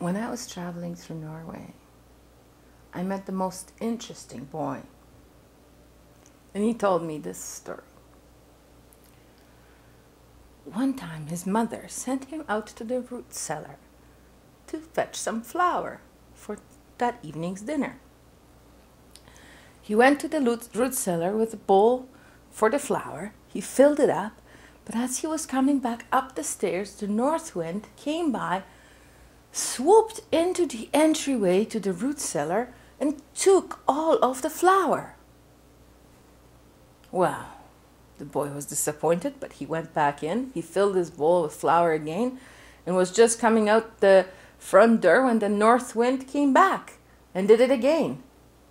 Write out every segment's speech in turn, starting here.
When I was traveling through Norway, I met the most interesting boy. And he told me this story. One time his mother sent him out to the root cellar to fetch some flour for that evening's dinner. He went to the root cellar with a bowl for the flour. He filled it up, but as he was coming back up the stairs, the north wind came by, swooped into the entryway to the root cellar, and took all of the flour. Well, the boy was disappointed, but he went back in. He filled his bowl with flour again and was just coming out the front door when the north wind came back and did it again.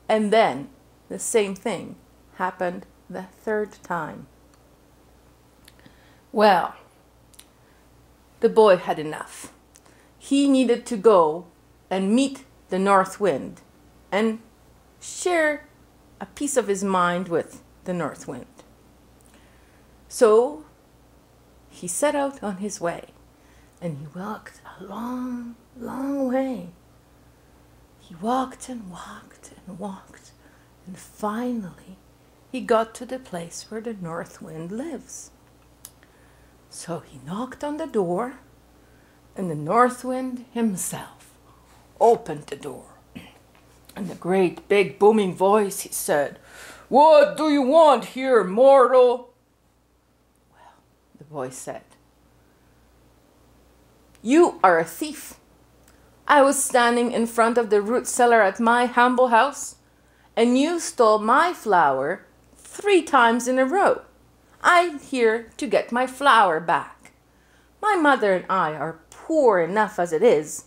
And then the same thing happened the third time. Well, the boy had enough. He needed to go and meet the north wind and share a piece of his mind with the north wind. So he set out on his way, and he walked a long, long way. He walked and walked and walked, and finally he got to the place where the north wind lives. So he knocked on the door, and the north wind himself opened the door. In a great big booming voice he said, "What do you want here, mortal?" Well, the boy said, "You are a thief. I was standing in front of the root cellar at my humble house, and you stole my flour 3 times in a row. I'm here to get my flour back. My mother and I are poor enough as it is.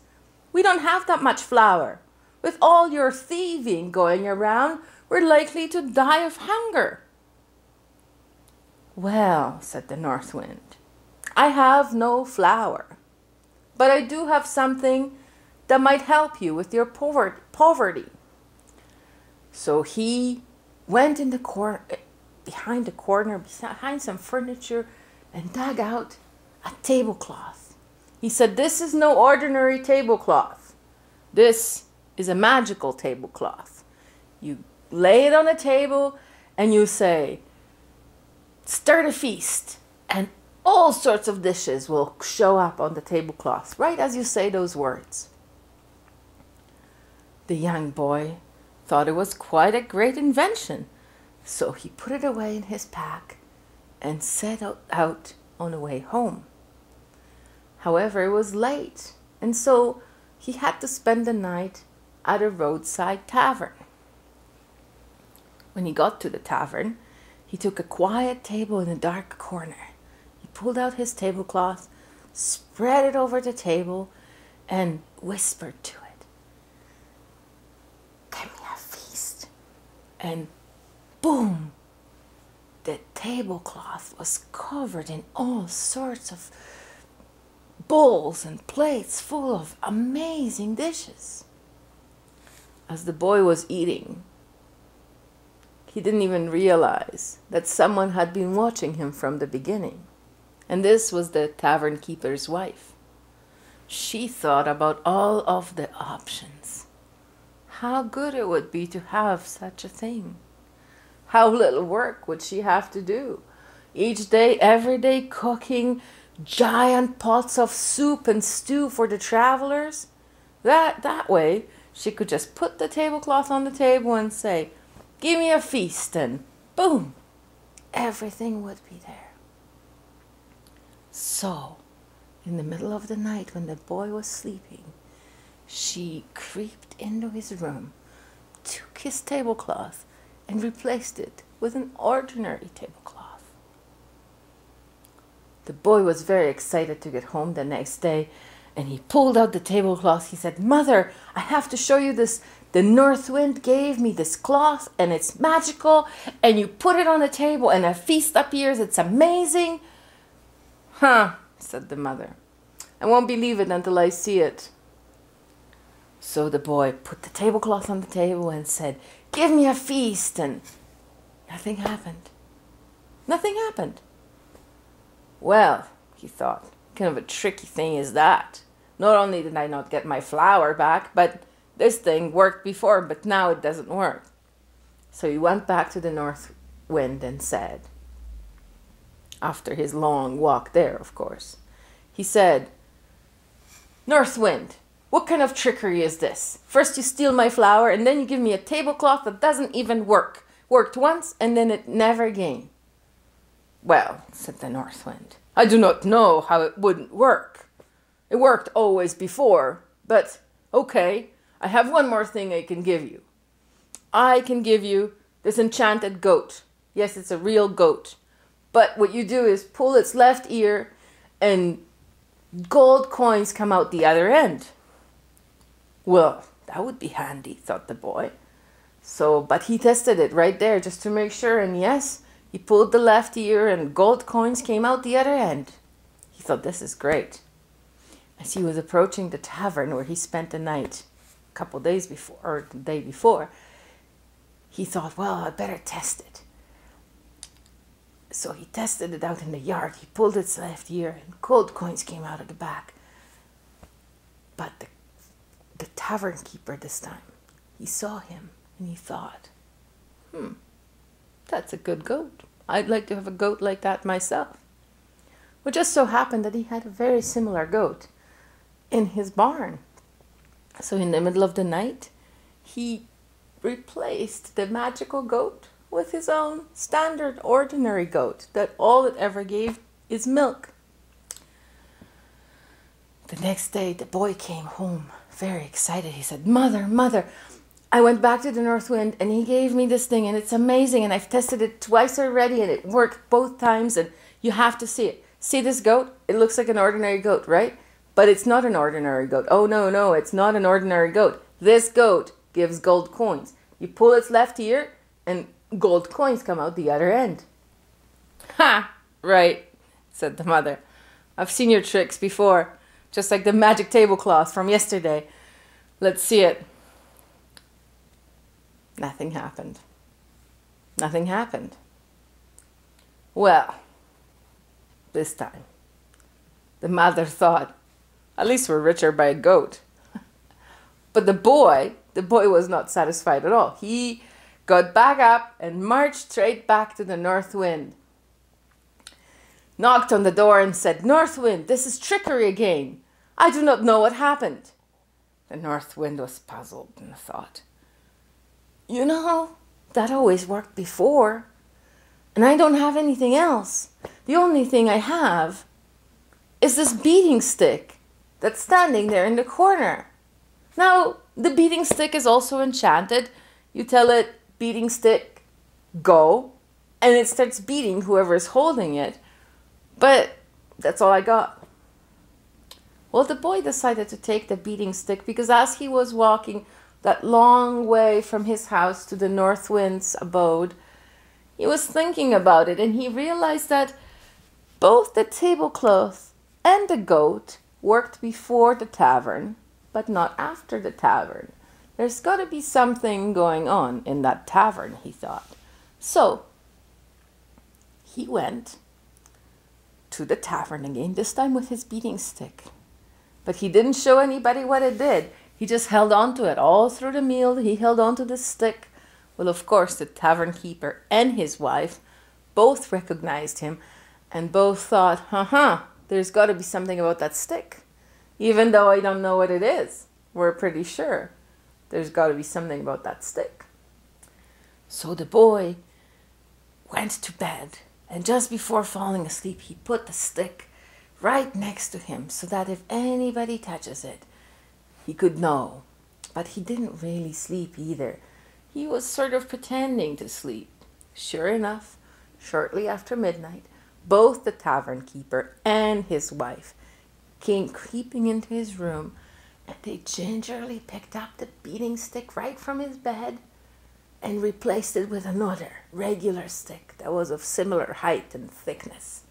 We don't have that much flour. With all your thieving going around, we're likely to die of hunger." "Well," said the north wind, "I have no flour, but I do have something that might help you with your poverty." So he went in the corner, behind some furniture, and dug out a tablecloth. He said, "This is no ordinary tablecloth. This is a magical tablecloth. You lay it on a table and you say, 'Start a feast,' and all sorts of dishes will show up on the tablecloth right as you say those words." The young boy thought it was quite a great invention, so he put it away in his pack and set out on the way home. However, it was late, and so he had to spend the night at a roadside tavern. When he got to the tavern, he took a quiet table in a dark corner. He pulled out his tablecloth, spread it over the table, and whispered to it, "Give me a feast." And boom! The tablecloth was covered in all sorts of bowls and plates full of amazing dishes. As the boy was eating, he didn't even realize that someone had been watching him from the beginning. And this was the tavern keeper's wife. She thought about all of the options. How good it would be to have such a thing. How little work would she have to do? Each day, every day, cooking giant pots of soup and stew for the travelers. That way, she could just put the tablecloth on the table and say, "Give me a feast," and boom, everything would be there. So, in the middle of the night when the boy was sleeping, she creeped into his room, took his tablecloth, and replaced it with an ordinary tablecloth. The boy was very excited to get home the next day, and he pulled out the tablecloth. He said, "Mother, I have to show you this. The north wind gave me this cloth, and it's magical, and you put it on the table, and a feast appears. It's amazing." "Huh," said the mother. "I won't believe it until I see it." So the boy put the tablecloth on the table and said, "Give me a feast," and nothing happened. Nothing happened. Well, he thought, what kind of a tricky thing is that? not only did I not get my flour back, but this thing worked before, but now it doesn't work. So he went back to the north wind and said, after his long walk there, of course, he said, North Wind, what kind of trickery is this? First you steal my flour, and then you give me a tablecloth that doesn't even work. Worked once, and then it never again. Well, said the North Wind, I do not know how it wouldn't work. It worked always before, but okay, I have one more thing I can give you. I can give you this enchanted goat. Yes, it's a real goat. But what you do is pull its left ear and gold coins come out the other end. Well, that would be handy, thought the boy. But he tested it right there just to make sure, and yes, he pulled the left ear and gold coins came out the other end. He thought, this is great. As he was approaching the tavern where he spent the night a couple days before, or the day before, he thought, well, I'd better test it. So he tested it out in the yard. He pulled its left ear and gold coins came out of the back. But the tavern keeper this time, he saw him and he thought, that's a good goat. I'd like to have a goat like that myself. It just so happened that he had a very similar goat in his barn. So in the middle of the night, he replaced the magical goat with his own standard ordinary goat that all it ever gave is milk. The next day, the boy came home very excited. He said, Mother, I went back to the North Wind and he gave me this thing and it's amazing and I've tested it twice already and it worked both times and you have to see it. See this goat? It looks like an ordinary goat, right? But it's not an ordinary goat. Oh, no, it's not an ordinary goat. This goat gives gold coins. You pull its left ear and gold coins come out the other end. Ha! Right, said the mother. I've seen your tricks before, just like the magic tablecloth from yesterday. Let's see it. Nothing happened. Nothing happened. Well, this time, the mother thought, at least we're richer by a goat. But the boy was not satisfied at all. He got back up and marched straight back to the North Wind. Knocked on the door and said, North Wind, this is trickery again. I do not know what happened. The North Wind was puzzled and thought, you know, that always worked before. And I don't have anything else. The only thing I have is this beating stick that's standing there in the corner. Now, the beating stick is also enchanted. You tell it, beating stick, go, and it starts beating whoever is holding it. But that's all I got. Well, the boy decided to take the beating stick because as he was walking that long way from his house to the North Wind's abode, he was thinking about it and he realized that both the tablecloth and the goat worked before the tavern, but not after the tavern. There's got to be something going on in that tavern, he thought. So he went to the tavern again, this time with his beating stick. But he didn't show anybody what it did. He just held on to it all through the meal. He held on to the stick. Well, of course, the tavern keeper and his wife both recognized him and both thought, there's got to be something about that stick. Even though I don't know what it is, we're pretty sure there's got to be something about that stick. So the boy went to bed, and just before falling asleep, he put the stick right next to him so that if anybody touches it, he could know. But he didn't really sleep either. He was sort of pretending to sleep. Sure enough, shortly after midnight, both the tavern keeper and his wife came creeping into his room, and they gingerly picked up the beating stick right from his bed and replaced it with another regular stick that was of similar height and thickness.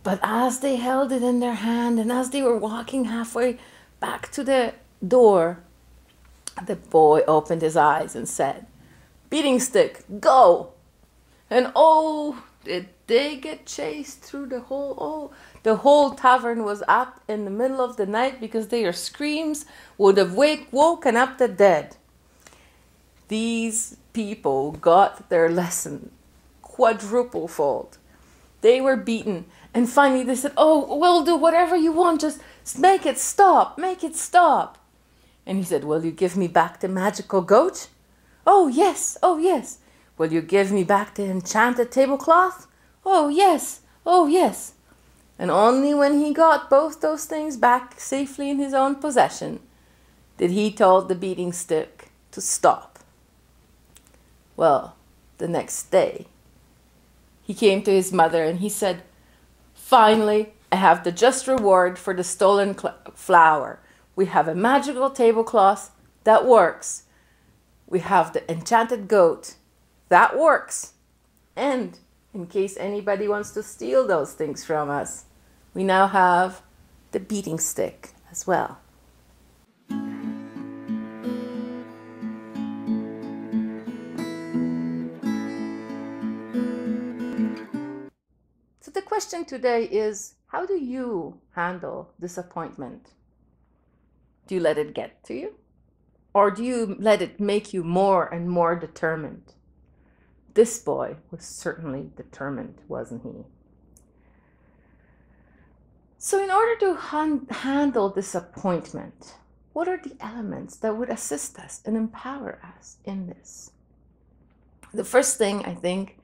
But as they held it in their hand and as they were walking halfway back to the door, the boy opened his eyes and said, "Beating stick, go!" And oh, did they get chased through the whole tavern was up in the middle of the night because their screams would have woken up the dead. These people got their lesson quadruple fold. They were beaten, and finally they said, "Oh, we'll do whatever you want, just make it stop, make it stop." And he said, "Will you give me back the magical goat?" "Oh yes, oh yes." "Will you give me back the enchanted tablecloth?" "Oh yes, oh yes." And only when he got both those things back safely in his own possession did he tell the beating stick to stop. Well, the next day, he came to his mother and he said, "Finally, I have the just reward for the stolen flour. We have a magical tablecloth that works. We have the enchanted goat that works. And in case anybody wants to steal those things from us, we now have the beating stick as well." So the question today is, how do you handle disappointment? Do you let it get to you? Or do you let it make you more and more determined? This boy was certainly determined, wasn't he? So in order to handle disappointment, what are the elements that would assist us and empower us in this? The first thing, I think,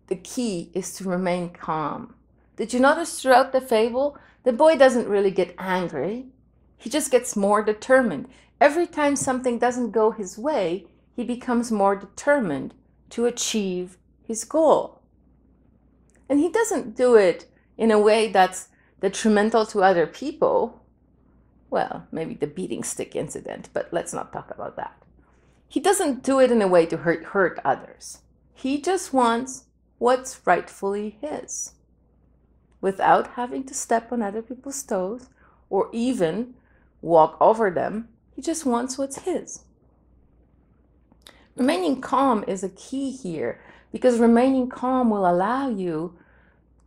the key is to remain calm. Did you notice throughout the fable, the boy doesn't really get angry. He just gets more determined. Every time something doesn't go his way, he becomes more determined to achieve his goal. And he doesn't do it in a way that's detrimental to other people. Well, maybe the beating stick incident, but let's not talk about that. He doesn't do it in a way to hurt others. He just wants what's rightfully his, without having to step on other people's toes or even walk over them. He just wants what's his. Remaining calm is a key here, because remaining calm will allow you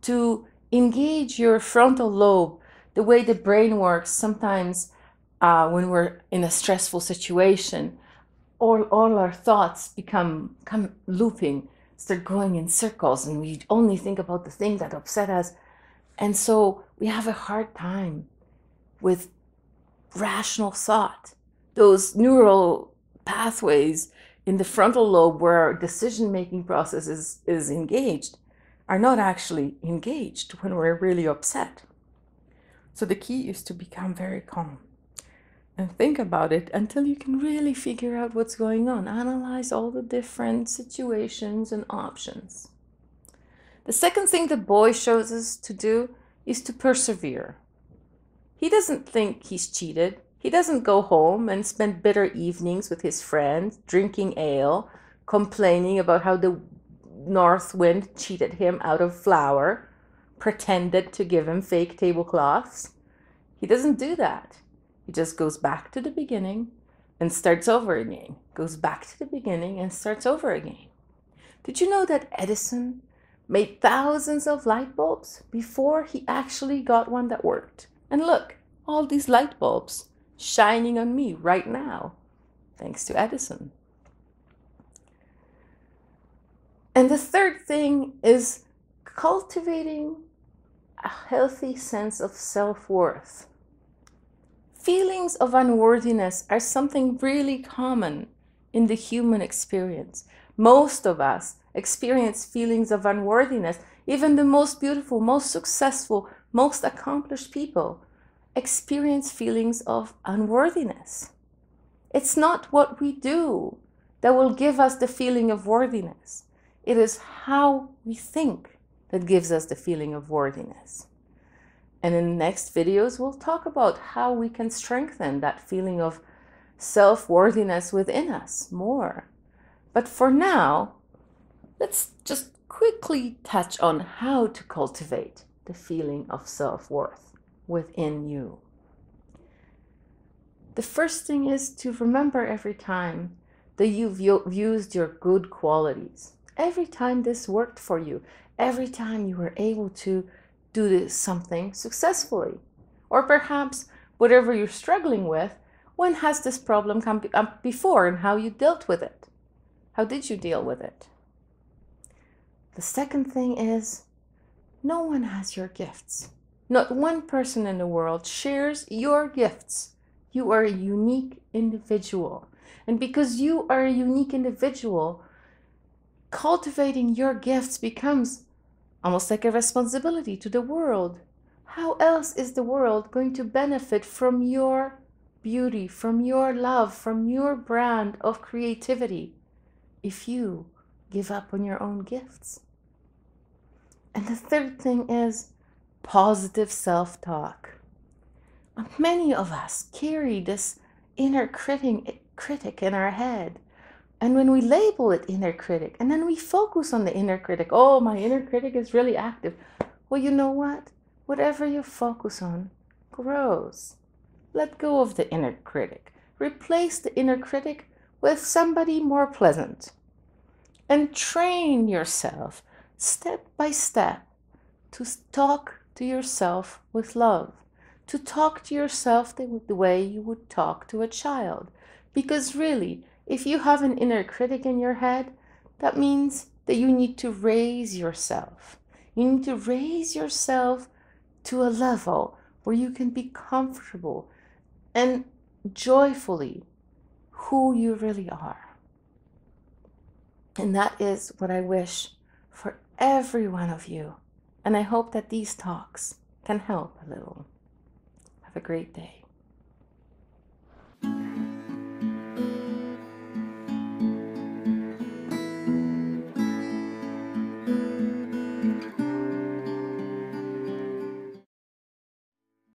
to engage your frontal lobe, the way the brain works sometimes when we're in a stressful situation. All our thoughts come looping, start going in circles, and we only think about the thing that upset us. And so we have a hard time with rational thought. Those neural pathways in the frontal lobe where our decision-making process is engaged are not actually engaged when we're really upset. So the key is to become very calm and think about it until you can really figure out what's going on. Analyze all the different situations and options. The second thing the boy shows us to do is to persevere. He doesn't think he's cheated. He doesn't go home and spend bitter evenings with his friends, drinking ale, complaining about how the north wind cheated him out of flour, pretended to give him fake tablecloths. He doesn't do that. He just goes back to the beginning and starts over again. Goes back to the beginning and starts over again. Did you know that Edison made thousands of light bulbs before he actually got one that worked? And look, all these light bulbs shining on me right now, thanks to Edison. And the third thing is cultivating a healthy sense of self-worth. Feelings of unworthiness are something really common in the human experience. Most of us experience feelings of unworthiness. Even the most beautiful, most successful, most accomplished people experience feelings of unworthiness. It's not what we do that will give us the feeling of worthiness. It is how we think that gives us the feeling of worthiness. And in the next videos, we'll talk about how we can strengthen that feeling of self-worthiness within us more. But for now, let's just quickly touch on how to cultivate the feeling of self-worth within you. The first thing is to remember every time that you've used your good qualities. Every time this worked for you, every time you were able to do something successfully. Or perhaps whatever you're struggling with, when has this problem come up before and how you dealt with it? How did you deal with it? The second thing is, no one has your gifts. Not one person in the world shares your gifts. You are a unique individual. And because you are a unique individual, cultivating your gifts becomes almost like a responsibility to the world. How else is the world going to benefit from your beauty, from your love, from your brand of creativity if you give up on your own gifts? And the third thing is positive self-talk. Many of us carry this inner critic in our head. And when we label it inner critic, and then we focus on the inner critic, oh, my inner critic is really active. Well, you know what? Whatever you focus on grows. Let go of the inner critic. Replace the inner critic with somebody more pleasant. And train yourself step by step to talk to yourself with love. To talk to yourself the way you would talk to a child. Because really, if you have an inner critic in your head, that means that you need to raise yourself. You need to raise yourself to a level where you can be comfortable and joyfully who you really are. And that is what I wish for every one of you. And I hope that these talks can help a little. Have a great day.